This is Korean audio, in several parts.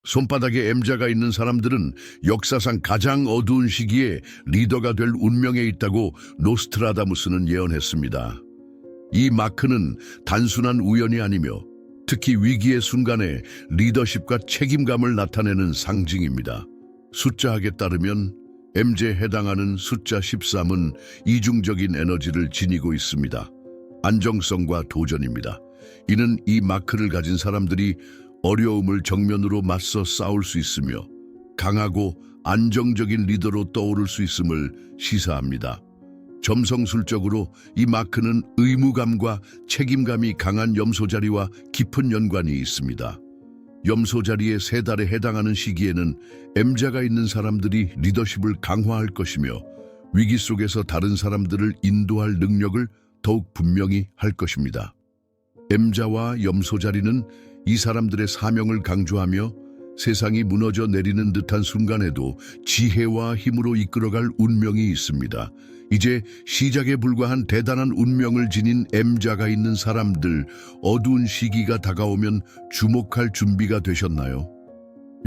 손바닥에 M자가 있는 사람들은 역사상 가장 어두운 시기에 리더가 될 운명에 있다고 노스트라다무스는 예언했습니다. 이 마크는 단순한 우연이 아니며 특히 위기의 순간에 리더십과 책임감을 나타내는 상징입니다. 숫자학에 따르면 M제에 해당하는 숫자 13은 이중적인 에너지를 지니고 있습니다. 안정성과 도전입니다. 이는 이 마크를 가진 사람들이 어려움을 정면으로 맞서 싸울 수 있으며 강하고 안정적인 리더로 떠오를 수 있음을 시사합니다. 점성술적으로 이 마크는 의무감과 책임감이 강한 염소자리와 깊은 연관이 있습니다. 염소자리의 세 달에 해당하는 시기에는 M자가 있는 사람들이 리더십을 강화할 것이며 위기 속에서 다른 사람들을 인도할 능력을 더욱 분명히 할 것입니다. M자와 염소자리는 이 사람들의 사명을 강조하며 세상이 무너져 내리는 듯한 순간에도 지혜와 힘으로 이끌어갈 운명이 있습니다. 이제 시작에 불과한 대단한 운명을 지닌 M자가 있는 사람들, 어두운 시기가 다가오면 주목할 준비가 되셨나요?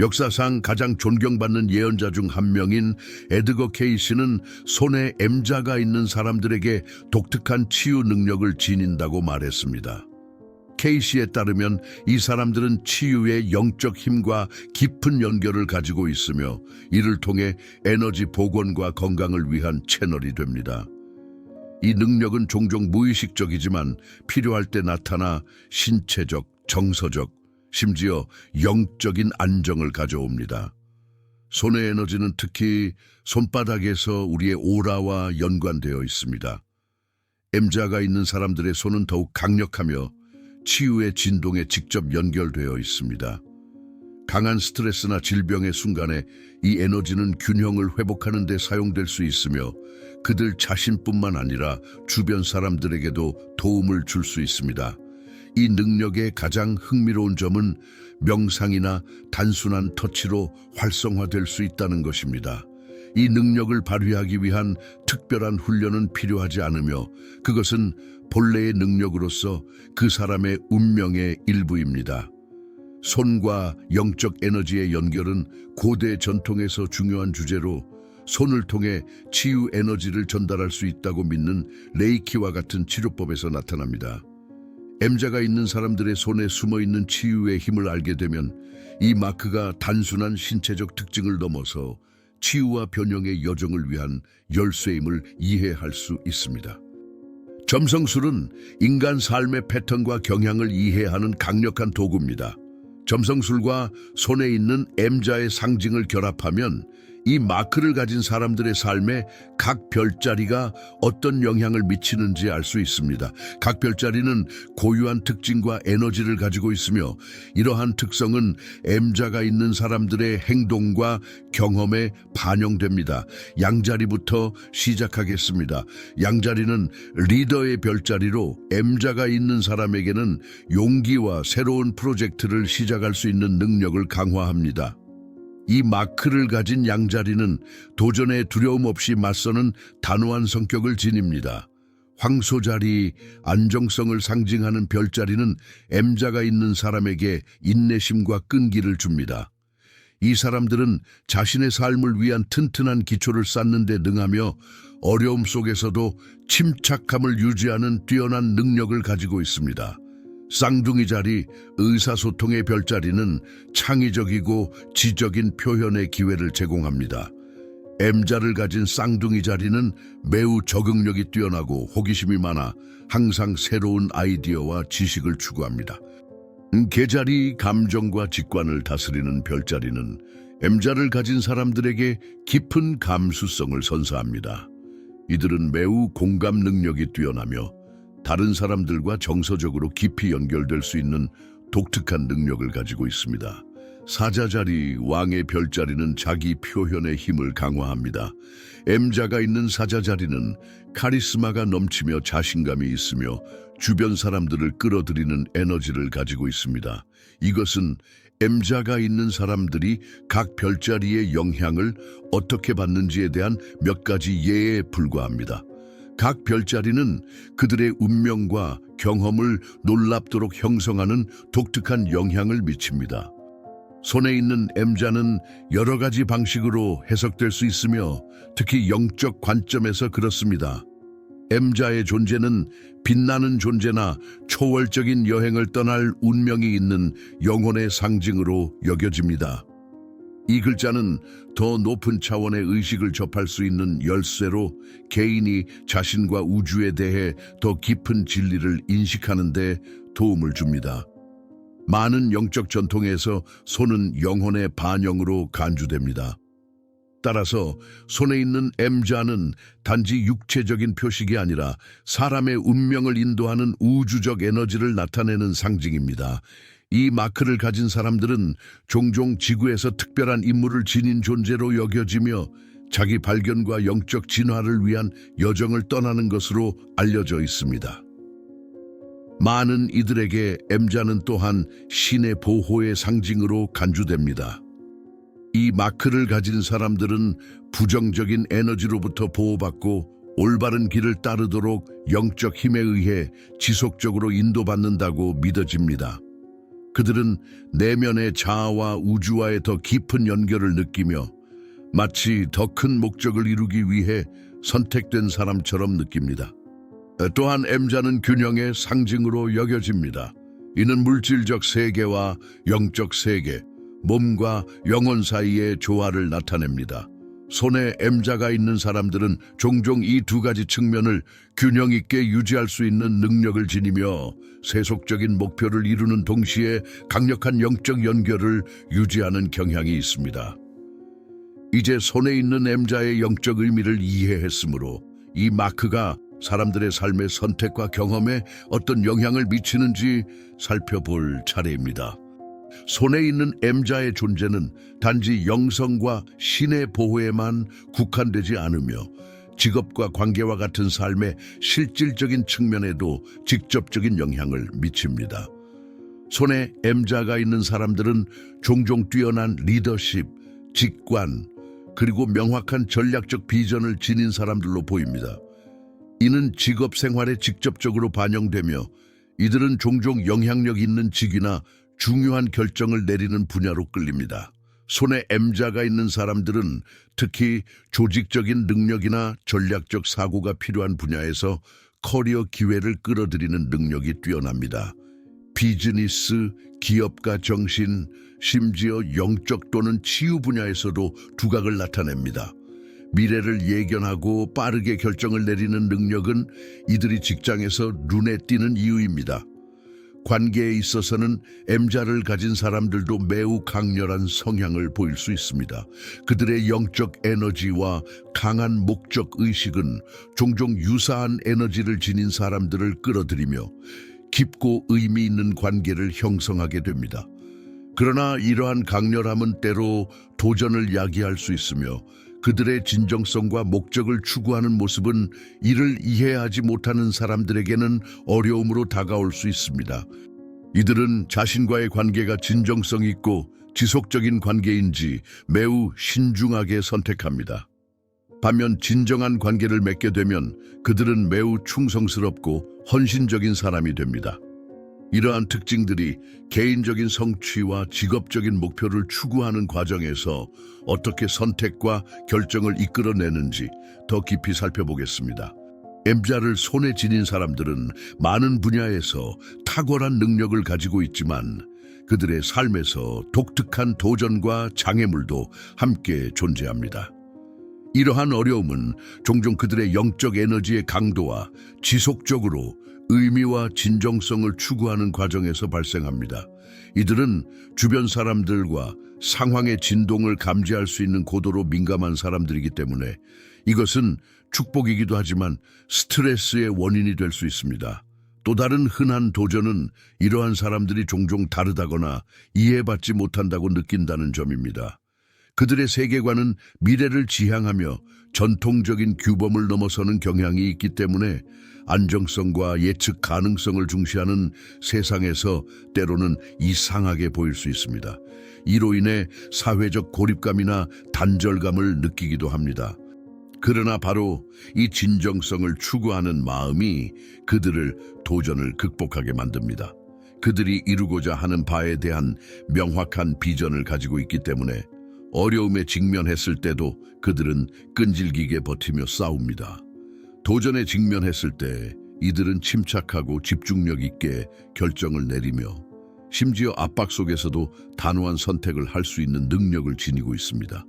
역사상 가장 존경받는 예언자 중 한 명인 에드거 케이시는 손에 M자가 있는 사람들에게 독특한 치유 능력을 지닌다고 말했습니다. 케이시에 따르면 이 사람들은 치유의 영적 힘과 깊은 연결을 가지고 있으며 이를 통해 에너지 복원과 건강을 위한 채널이 됩니다. 이 능력은 종종 무의식적이지만 필요할 때 나타나 신체적, 정서적, 심지어 영적인 안정을 가져옵니다. 손의 에너지는 특히 손바닥에서 우리의 오라와 연관되어 있습니다. M자가 있는 사람들의 손은 더욱 강력하며 치유의 진동에 직접 연결되어 있습니다. 강한 스트레스나 질병의 순간에 이 에너지는 균형을 회복하는 데 사용될 수 있으며 그들 자신뿐만 아니라 주변 사람들에게도 도움을 줄 수 있습니다. 이 능력의 가장 흥미로운 점은 명상이나 단순한 터치로 활성화될 수 있다는 것입니다. 이 능력을 발휘하기 위한 특별한 훈련은 필요하지 않으며 그것은 본래의 능력으로서 그 사람의 운명의 일부입니다. 손과 영적 에너지의 연결은 고대 전통에서 중요한 주제로 손을 통해 치유 에너지를 전달할 수 있다고 믿는 레이키와 같은 치료법에서 나타납니다. M자가 있는 사람들의 손에 숨어있는 치유의 힘을 알게 되면 이 마크가 단순한 신체적 특징을 넘어서 치유와 변형의 여정을 위한 열쇠임을 이해할 수 있습니다. 점성술은 인간 삶의 패턴과 경향을 이해하는 강력한 도구입니다. 점성술과 손에 있는 M자의 상징을 결합하면 이 마크를 가진 사람들의 삶에 각 별자리가 어떤 영향을 미치는지 알 수 있습니다. 각 별자리는 고유한 특징과 에너지를 가지고 있으며 이러한 특성은 M자가 있는 사람들의 행동과 경험에 반영됩니다. 양자리부터 시작하겠습니다. 양자리는 리더의 별자리로 M자가 있는 사람에게는 용기와 새로운 프로젝트를 시작할 수 있는 능력을 강화합니다. 이 마크를 가진 양자리는 도전에 두려움 없이 맞서는 단호한 성격을 지닙니다. 황소자리, 안정성을 상징하는 별자리는 M자가 있는 사람에게 인내심과 끈기를 줍니다. 이 사람들은 자신의 삶을 위한 튼튼한 기초를 쌓는 데 능하며 어려움 속에서도 침착함을 유지하는 뛰어난 능력을 가지고 있습니다. 쌍둥이 자리, 의사소통의 별자리는 창의적이고 지적인 표현의 기회를 제공합니다. M자를 가진 쌍둥이 자리는 매우 적응력이 뛰어나고 호기심이 많아 항상 새로운 아이디어와 지식을 추구합니다. 개자리, 감정과 직관을 다스리는 별자리는 M자를 가진 사람들에게 깊은 감수성을 선사합니다. 이들은 매우 공감 능력이 뛰어나며 다른 사람들과 정서적으로 깊이 연결될 수 있는 독특한 능력을 가지고 있습니다. 사자자리, 왕의 별자리는 자기 표현의 힘을 강화합니다. M자가 있는 사자자리는 카리스마가 넘치며 자신감이 있으며 주변 사람들을 끌어들이는 에너지를 가지고 있습니다. 이것은 M자가 있는 사람들이 각 별자리의 영향을 어떻게 받는지에 대한 몇 가지 예에 불과합니다. 각 별자리는 그들의 운명과 경험을 놀랍도록 형성하는 독특한 영향을 미칩니다. 손에 있는 M자는 여러 가지 방식으로 해석될 수 있으며 특히 영적 관점에서 그렇습니다. M자의 존재는 빛나는 존재나 초월적인 여행을 떠날 운명이 있는 영혼의 상징으로 여겨집니다. 이 글자는 더 높은 차원의 의식을 접할 수 있는 열쇠로 개인이 자신과 우주에 대해 더 깊은 진리를 인식하는 데 도움을 줍니다. 많은 영적 전통에서 손은 영혼의 반영으로 간주됩니다. 따라서 손에 있는 M자는 단지 육체적인 표식이 아니라 사람의 운명을 인도하는 우주적 에너지를 나타내는 상징입니다. 이 마크를 가진 사람들은 종종 지구에서 특별한 임무를 지닌 존재로 여겨지며 자기 발견과 영적 진화를 위한 여정을 떠나는 것으로 알려져 있습니다. 많은 이들에게 M자는 또한 신의 보호의 상징으로 간주됩니다. 이 마크를 가진 사람들은 부정적인 에너지로부터 보호받고 올바른 길을 따르도록 영적 힘에 의해 지속적으로 인도받는다고 믿어집니다. 그들은 내면의 자아와 우주와의 더 깊은 연결을 느끼며 마치 더 큰 목적을 이루기 위해 선택된 사람처럼 느낍니다. 또한 M자는 균형의 상징으로 여겨집니다. 이는 물질적 세계와 영적 세계, 몸과 영혼 사이의 조화를 나타냅니다. 손에 M자가 있는 사람들은 종종 이 두 가지 측면을 균형 있게 유지할 수 있는 능력을 지니며 세속적인 목표를 이루는 동시에 강력한 영적 연결을 유지하는 경향이 있습니다. 이제 손에 있는 M자의 영적 의미를 이해했으므로 이 마크가 사람들의 삶의 선택과 경험에 어떤 영향을 미치는지 살펴볼 차례입니다. 손에 있는 M자의 존재는 단지 영성과 신의 보호에만 국한되지 않으며 직업과 관계와 같은 삶의 실질적인 측면에도 직접적인 영향을 미칩니다. 손에 M자가 있는 사람들은 종종 뛰어난 리더십, 직관, 그리고 명확한 전략적 비전을 지닌 사람들로 보입니다. 이는 직업 생활에 직접적으로 반영되며 이들은 종종 영향력 있는 직위나 중요한 결정을 내리는 분야로 끌립니다. 손에 M자가 있는 사람들은 특히 조직적인 능력이나 전략적 사고가 필요한 분야에서 커리어 기회를 끌어들이는 능력이 뛰어납니다. 비즈니스, 기업가 정신, 심지어 영적 또는 치유 분야에서도 두각을 나타냅니다. 미래를 예견하고 빠르게 결정을 내리는 능력은 이들이 직장에서 눈에 띄는 이유입니다. 관계에 있어서는 M자를 가진 사람들도 매우 강렬한 성향을 보일 수 있습니다. 그들의 영적 에너지와 강한 목적 의식은 종종 유사한 에너지를 지닌 사람들을 끌어들이며 깊고 의미 있는 관계를 형성하게 됩니다. 그러나 이러한 강렬함은 때로 도전을 야기할 수 있으며 그들의 진정성과 목적을 추구하는 모습은 이를 이해하지 못하는 사람들에게는 어려움으로 다가올 수 있습니다. 이들은 자신과의 관계가 진정성 있고 지속적인 관계인지 매우 신중하게 선택합니다. 반면 진정한 관계를 맺게 되면 그들은 매우 충성스럽고 헌신적인 사람이 됩니다. 이러한 특징들이 개인적인 성취와 직업적인 목표를 추구하는 과정에서 어떻게 선택과 결정을 이끌어내는지 더 깊이 살펴보겠습니다. M자를 손에 지닌 사람들은 많은 분야에서 탁월한 능력을 가지고 있지만 그들의 삶에서 독특한 도전과 장애물도 함께 존재합니다. 이러한 어려움은 종종 그들의 영적 에너지의 강도와 지속적으로 의미와 진정성을 추구하는 과정에서 발생합니다. 이들은 주변 사람들과 상황의 진동을 감지할 수 있는 고도로 민감한 사람들이기 때문에 이것은 축복이기도 하지만 스트레스의 원인이 될 수 있습니다. 또 다른 흔한 도전은 이러한 사람들이 종종 다르다거나 이해받지 못한다고 느낀다는 점입니다. 그들의 세계관은 미래를 지향하며 전통적인 규범을 넘어서는 경향이 있기 때문에 안정성과 예측 가능성을 중시하는 세상에서 때로는 이상하게 보일 수 있습니다. 이로 인해 사회적 고립감이나 단절감을 느끼기도 합니다. 그러나 바로 이 진정성을 추구하는 마음이 그들을 도전을 극복하게 만듭니다. 그들이 이루고자 하는 바에 대한 명확한 비전을 가지고 있기 때문에 어려움에 직면했을 때도 그들은 끈질기게 버티며 싸웁니다. 도전에 직면했을 때 이들은 침착하고 집중력 있게 결정을 내리며 심지어 압박 속에서도 단호한 선택을 할 수 있는 능력을 지니고 있습니다.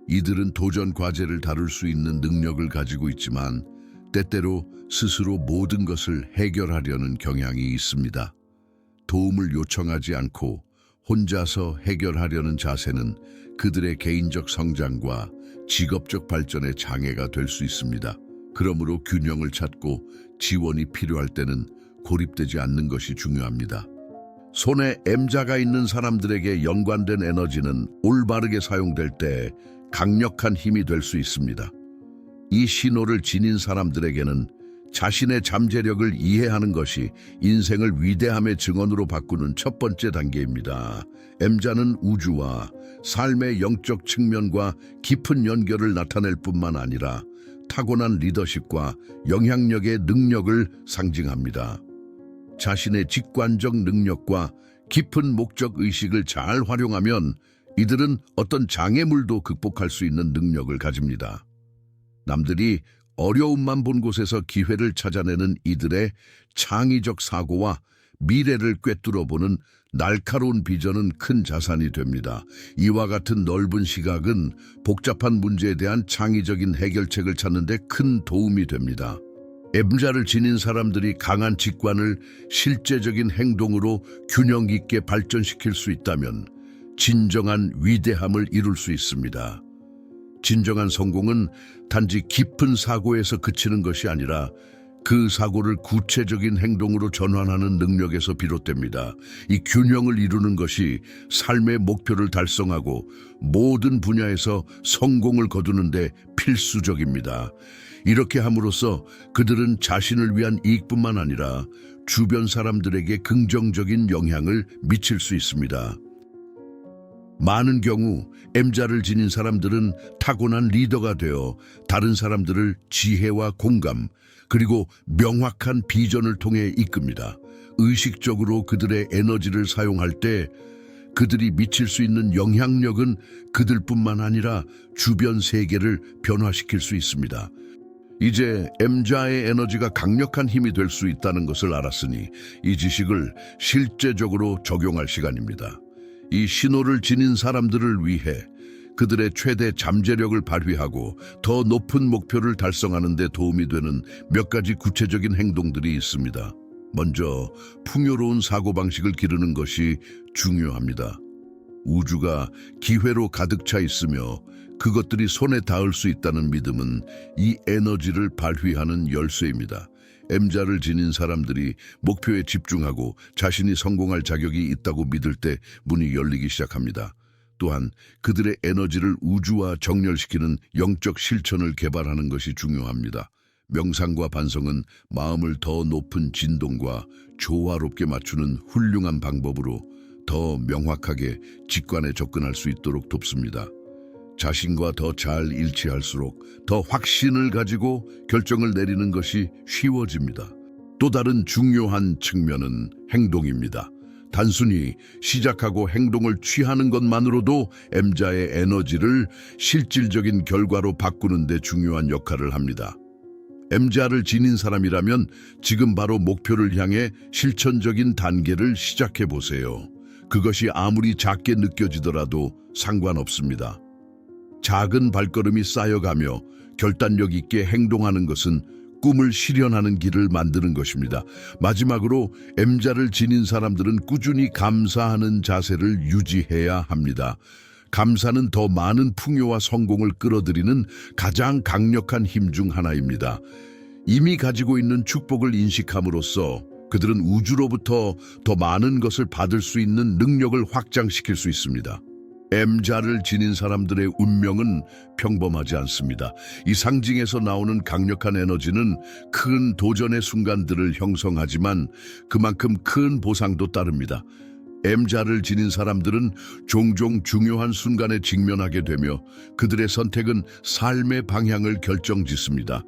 이들은 도전 과제를 다룰 수 있는 능력을 가지고 있지만 때때로 스스로 모든 것을 해결하려는 경향이 있습니다. 도움을 요청하지 않고 혼자서 해결하려는 자세는 그들의 개인적 성장과 직업적 발전에 장애가 될 수 있습니다. 그러므로 균형을 찾고 지원이 필요할 때는 고립되지 않는 것이 중요합니다. 손에 M자가 있는 사람들에게 연관된 에너지는 올바르게 사용될 때 강력한 힘이 될 수 있습니다. 이 신호를 지닌 사람들에게는 자신의 잠재력을 이해하는 것이 인생을 위대함의 증언으로 바꾸는 첫 번째 단계입니다. M자는 우주와 삶의 영적 측면과 깊은 연결을 나타낼 뿐만 아니라 타고난 리더십과 영향력의 능력을 상징합니다. 자신의 직관적 능력과 깊은 목적 의식을 잘 활용하면 이들은 어떤 장애물도 극복할 수 있는 능력을 가집니다. 남들이 어려움만 본 곳에서 기회를 찾아내는 이들의 창의적 사고와 미래를 꿰뚫어보는 날카로운 비전은 큰 자산이 됩니다. 이와 같은 넓은 시각은 복잡한 문제에 대한 창의적인 해결책을 찾는 데 큰 도움이 됩니다. M자를 지닌 사람들이 강한 직관을 실제적인 행동으로 균형 있게 발전시킬 수 있다면 진정한 위대함을 이룰 수 있습니다. 진정한 성공은 단지 깊은 사고에서 그치는 것이 아니라 그 사고를 구체적인 행동으로 전환하는 능력에서 비롯됩니다. 이 균형을 이루는 것이 삶의 목표를 달성하고 모든 분야에서 성공을 거두는 데 필수적입니다. 이렇게 함으로써 그들은 자신을 위한 이익뿐만 아니라 주변 사람들에게 긍정적인 영향을 미칠 수 있습니다. 많은 경우 M자를 지닌 사람들은 타고난 리더가 되어 다른 사람들을 지혜와 공감, 그리고 명확한 비전을 통해 이끕니다. 의식적으로 그들의 에너지를 사용할 때 그들이 미칠 수 있는 영향력은 그들뿐만 아니라 주변 세계를 변화시킬 수 있습니다. 이제 M자의 에너지가 강력한 힘이 될 수 있다는 것을 알았으니 이 지식을 실제적으로 적용할 시간입니다. 이 신호를 지닌 사람들을 위해 그들의 최대 잠재력을 발휘하고 더 높은 목표를 달성하는 데 도움이 되는 몇 가지 구체적인 행동들이 있습니다. 먼저 풍요로운 사고방식을 기르는 것이 중요합니다. 우주가 기회로 가득 차 있으며 그것들이 손에 닿을 수 있다는 믿음은 이 에너지를 발휘하는 열쇠입니다. M자를 지닌 사람들이 목표에 집중하고 자신이 성공할 자격이 있다고 믿을 때 문이 열리기 시작합니다. 또한 그들의 에너지를 우주와 정렬시키는 영적 실천을 개발하는 것이 중요합니다. 명상과 반성은 마음을 더 높은 진동과 조화롭게 맞추는 훌륭한 방법으로 더 명확하게 직관에 접근할 수 있도록 돕습니다. 자신과 더 잘 일치할수록 더 확신을 가지고 결정을 내리는 것이 쉬워집니다. 또 다른 중요한 측면은 행동입니다. 단순히 시작하고 행동을 취하는 것만으로도 M자의 에너지를 실질적인 결과로 바꾸는 데 중요한 역할을 합니다. M자를 지닌 사람이라면 지금 바로 목표를 향해 실천적인 단계를 시작해 보세요. 그것이 아무리 작게 느껴지더라도 상관없습니다. 작은 발걸음이 쌓여가며 결단력 있게 행동하는 것은 꿈을 실현하는 길을 만드는 것입니다. 마지막으로 M자를 지닌 사람들은 꾸준히 감사하는 자세를 유지해야 합니다. 감사는 더 많은 풍요와 성공을 끌어들이는 가장 강력한 힘 중 하나입니다. 이미 가지고 있는 축복을 인식함으로써 그들은 우주로부터 더 많은 것을 받을 수 있는 능력을 확장시킬 수 있습니다. M자를 지닌 사람들의 운명은 평범하지 않습니다. 이 상징에서 나오는 강력한 에너지는 큰 도전의 순간들을 형성하지만 그만큼 큰 보상도 따릅니다. M자를 지닌 사람들은 종종 중요한 순간에 직면하게 되며 그들의 선택은 삶의 방향을 결정짓습니다.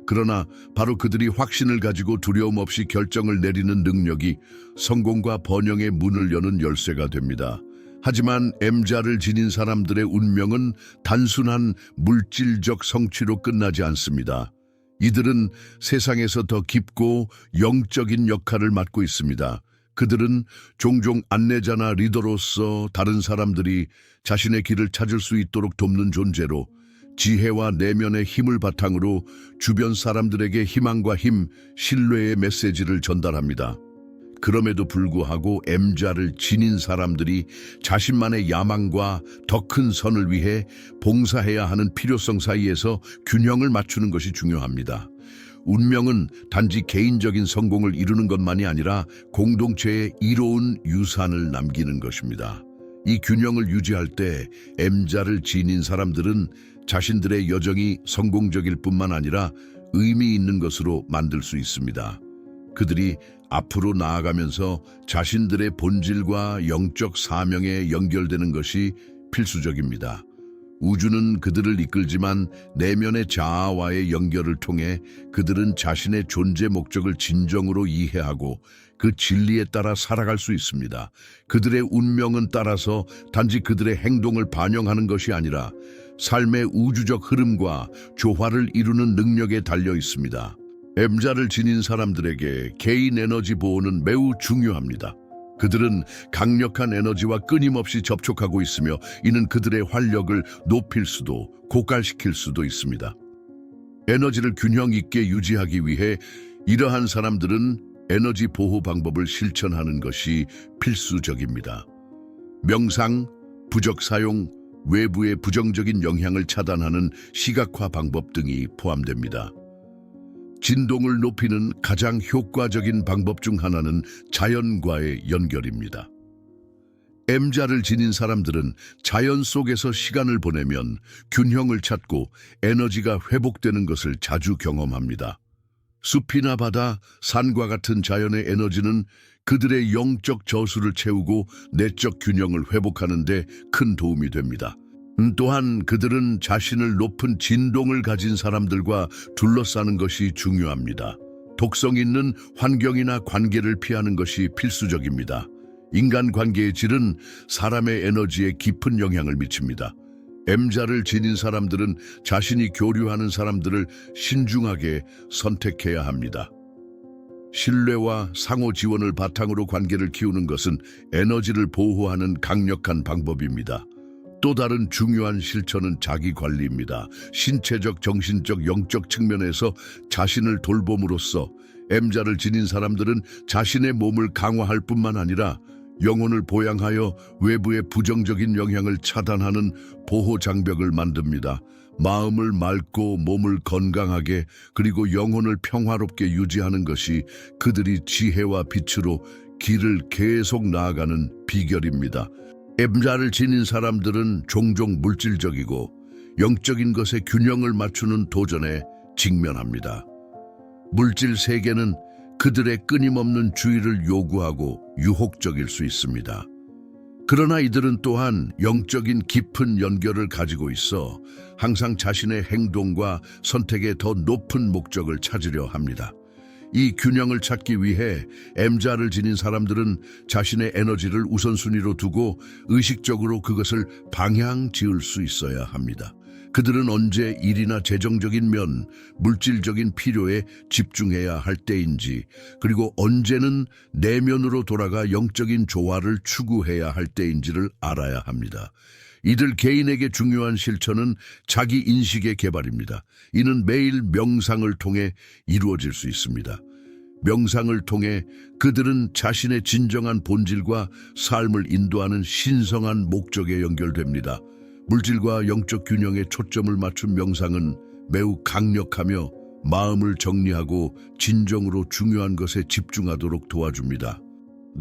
그러나 바로 그들이 확신을 가지고 두려움 없이 결정을 내리는 능력이 성공과 번영의 문을 여는 열쇠가 됩니다. 하지만 M자를 지닌 사람들의 운명은 단순한 물질적 성취로 끝나지 않습니다. 이들은 세상에서 더 깊고 영적인 역할을 맡고 있습니다. 그들은 종종 안내자나 리더로서 다른 사람들이 자신의 길을 찾을 수 있도록 돕는 존재로 지혜와 내면의 힘을 바탕으로 주변 사람들에게 희망과 힘, 신뢰의 메시지를 전달합니다. 그럼에도 불구하고 M자를 지닌 사람들이 자신만의 야망과 더 큰 선을 위해 봉사해야 하는 필요성 사이에서 균형을 맞추는 것이 중요합니다. 운명은 단지 개인적인 성공을 이루는 것만이 아니라 공동체에 이로운 유산을 남기는 것입니다. 이 균형을 유지할 때 M자를 지닌 사람들은 자신들의 여정이 성공적일 뿐만 아니라 의미 있는 것으로 만들 수 있습니다. 그들이 앞으로 나아가면서 자신들의 본질과 영적 사명에 연결되는 것이 필수적입니다. 우주는 그들을 이끌지만 내면의 자아와의 연결을 통해 그들은 자신의 존재 목적을 진정으로 이해하고 그 진리에 따라 살아갈 수 있습니다. 그들의 운명은 따라서 단지 그들의 행동을 반영하는 것이 아니라 삶의 우주적 흐름과 조화를 이루는 능력에 달려 있습니다. M자를 지닌 사람들에게 개인 에너지 보호는 매우 중요합니다. 그들은 강력한 에너지와 끊임없이 접촉하고 있으며 이는 그들의 활력을 높일 수도 고갈시킬 수도 있습니다. 에너지를 균형 있게 유지하기 위해 이러한 사람들은 에너지 보호 방법을 실천하는 것이 필수적입니다. 명상, 부적 사용, 외부의 부정적인 영향을 차단하는 시각화 방법 등이 포함됩니다. 진동을 높이는 가장 효과적인 방법 중 하나는 자연과의 연결입니다. M자를 지닌 사람들은 자연 속에서 시간을 보내면 균형을 찾고 에너지가 회복되는 것을 자주 경험합니다. 숲이나 바다, 산과 같은 자연의 에너지는 그들의 영적 저수를 채우고 내적 균형을 회복하는 데 큰 도움이 됩니다. 또한 그들은 자신을 높은 진동을 가진 사람들과 둘러싸는 것이 중요합니다. 독성 있는 환경이나 관계를 피하는 것이 필수적입니다. 인간관계의 질은 사람의 에너지에 깊은 영향을 미칩니다. M자를 지닌 사람들은 자신이 교류하는 사람들을 신중하게 선택해야 합니다. 신뢰와 상호 지원을 바탕으로 관계를 키우는 것은 에너지를 보호하는 강력한 방법입니다. 또 다른 중요한 실천은 자기관리입니다. 신체적, 정신적, 영적 측면에서 자신을 돌봄으로써 M자를 지닌 사람들은 자신의 몸을 강화할 뿐만 아니라 영혼을 보양하여 외부의 부정적인 영향을 차단하는 보호 장벽을 만듭니다. 마음을 맑고 몸을 건강하게 그리고 영혼을 평화롭게 유지하는 것이 그들이 지혜와 빛으로 길을 계속 나아가는 비결입니다. M자를 지닌 사람들은 종종 물질적이고 영적인 것의 균형을 맞추는 도전에 직면합니다. 물질 세계는 그들의 끊임없는 주의를 요구하고 유혹적일 수 있습니다. 그러나 이들은 또한 영적인 깊은 연결을 가지고 있어 항상 자신의 행동과 선택에 더 높은 목적을 찾으려 합니다. 이 균형을 찾기 위해 M자를 지닌 사람들은 자신의 에너지를 우선순위로 두고 의식적으로 그것을 방향 지을 수 있어야 합니다. 그들은 언제 일이나 재정적인 면, 물질적인 필요에 집중해야 할 때인지, 그리고 언제는 내면으로 돌아가 영적인 조화를 추구해야 할 때인지를 알아야 합니다. 이들 개인에게 중요한 실천은 자기 인식의 개발입니다. 이는 매일 명상을 통해 이루어질 수 있습니다. 명상을 통해 그들은 자신의 진정한 본질과 삶을 인도하는 신성한 목적에 연결됩니다. 물질과 영적 균형에 초점을 맞춘 명상은 매우 강력하며 마음을 정리하고 진정으로 중요한 것에 집중하도록 도와줍니다.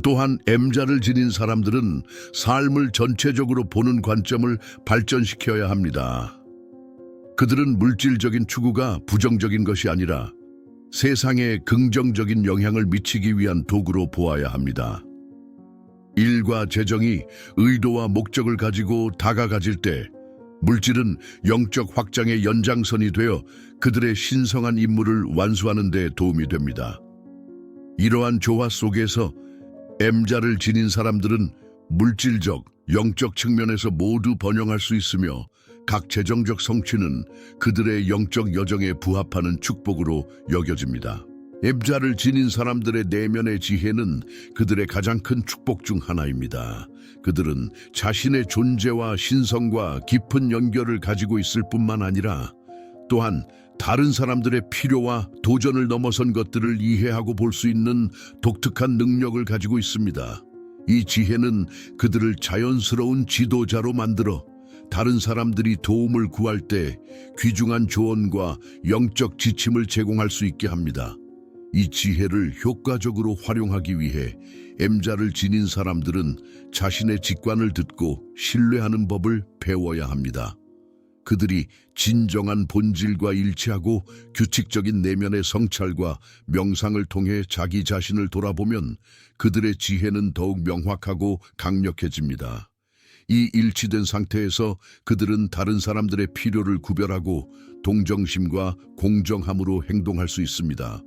또한 M자를 지닌 사람들은 삶을 전체적으로 보는 관점을 발전시켜야 합니다. 그들은 물질적인 추구가 부정적인 것이 아니라 세상에 긍정적인 영향을 미치기 위한 도구로 보아야 합니다. 일과 재정이 의도와 목적을 가지고 다가가질 때 물질은 영적 확장의 연장선이 되어 그들의 신성한 임무를 완수하는 데 도움이 됩니다. 이러한 조화 속에서 M자를 지닌 사람들은 물질적, 영적 측면에서 모두 번영할 수 있으며 각 재정적 성취는 그들의 영적 여정에 부합하는 축복으로 여겨집니다. M자를 지닌 사람들의 내면의 지혜는 그들의 가장 큰 축복 중 하나입니다. 그들은 자신의 존재와 신성과 깊은 연결을 가지고 있을 뿐만 아니라 또한 다른 사람들의 필요와 도전을 넘어선 것들을 이해하고 볼 수 있는 독특한 능력을 가지고 있습니다. 이 지혜는 그들을 자연스러운 지도자로 만들어 다른 사람들이 도움을 구할 때 귀중한 조언과 영적 지침을 제공할 수 있게 합니다. 이 지혜를 효과적으로 활용하기 위해 M자를 지닌 사람들은 자신의 직관을 듣고 신뢰하는 법을 배워야 합니다. 그들이 진정한 본질과 일치하고 규칙적인 내면의 성찰과 명상을 통해 자기 자신을 돌아보면 그들의 지혜는 더욱 명확하고 강력해집니다. 이 일치된 상태에서 그들은 다른 사람들의 필요를 구별하고 동정심과 공정함으로 행동할 수 있습니다.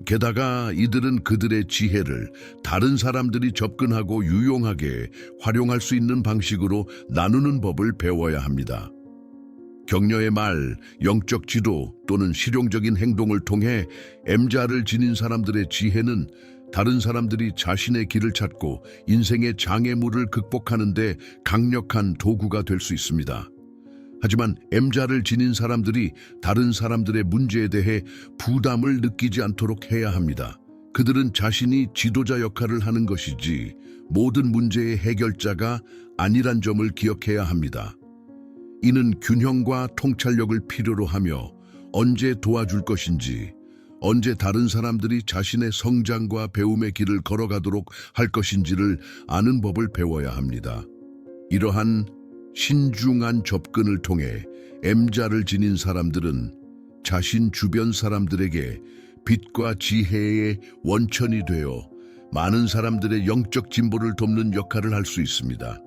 게다가 이들은 그들의 지혜를 다른 사람들이 접근하고 유용하게 활용할 수 있는 방식으로 나누는 법을 배워야 합니다. 격려의 말, 영적 지도 또는 실용적인 행동을 통해 M자를 지닌 사람들의 지혜는 다른 사람들이 자신의 길을 찾고 인생의 장애물을 극복하는 데 강력한 도구가 될 수 있습니다. 하지만 M자를 지닌 사람들이 다른 사람들의 문제에 대해 부담을 느끼지 않도록 해야 합니다. 그들은 자신이 지도자 역할을 하는 것이지 모든 문제의 해결자가 아니란 점을 기억해야 합니다. 이는 균형과 통찰력을 필요로 하며 언제 도와줄 것인지, 언제 다른 사람들이 자신의 성장과 배움의 길을 걸어가도록 할 것인지를 아는 법을 배워야 합니다. 이러한 신중한 접근을 통해 M자를 지닌 사람들은 자신 주변 사람들에게 빛과 지혜의 원천이 되어 많은 사람들의 영적 진보를 돕는 역할을 할 수 있습니다.